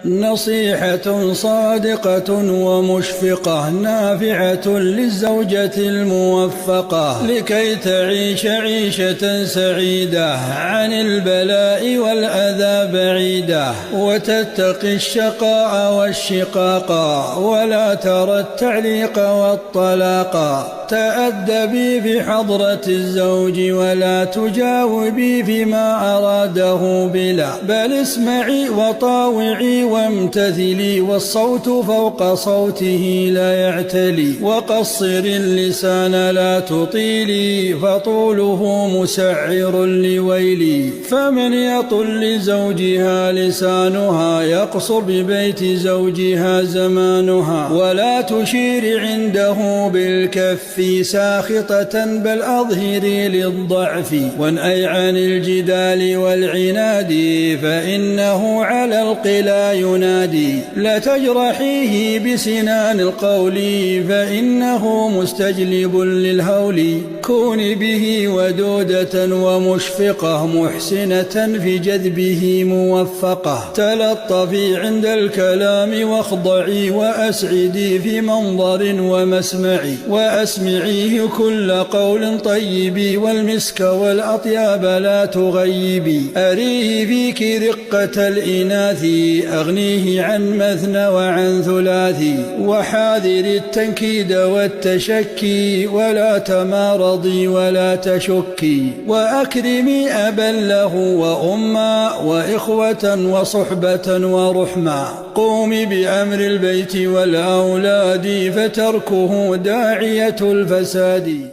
نصيحة صادقة ومشفقة نافعة للزوجة الموفقة لكي تعيش عيشة سعيدة عن البلاء والأذى بعيدة، وتتقي الشقاء والشقاق ولا ترى التعليق والطلاق. تأدبي بحضرة الزوج ولا تجاوبي فيما أراده بلا، بل اسمعي وطاوعي وامتثلي، والصوت فوق صوته لا يعتلي. وقصري اللسان لا تطيلي فطوله مسعر لويلي. فمن يطل لزوجها لسانها يقصر ببيت زوجها زمانها. ولا تشير عنده بالكف ساخطة بل أظهري للضعف، وانأي عن الجدال والعناد فإنه على القلا ينادي. لا تجرحيه بسنان القول فإنه مستجلب للهول. كوني به ودودة ومشفقة محسنة في جذبه موفقة. تلطفي عند الكلام واخضعي وأسعدي في منظر ومسمعي، وأسمعيه كل قول طيب والمسك والأطياب لا تغيبي. أريه فيك رقة الإناث أغنيه عن مثنى وعن ثلاث. وحاذر التنكيد والتشكي ولا تمارضي ولا تشكي. وأكرمي أبا له وأما وإخوة وصحبة ورحما. قومي بأمر البيت والأولاد فتركه داعية الفساد.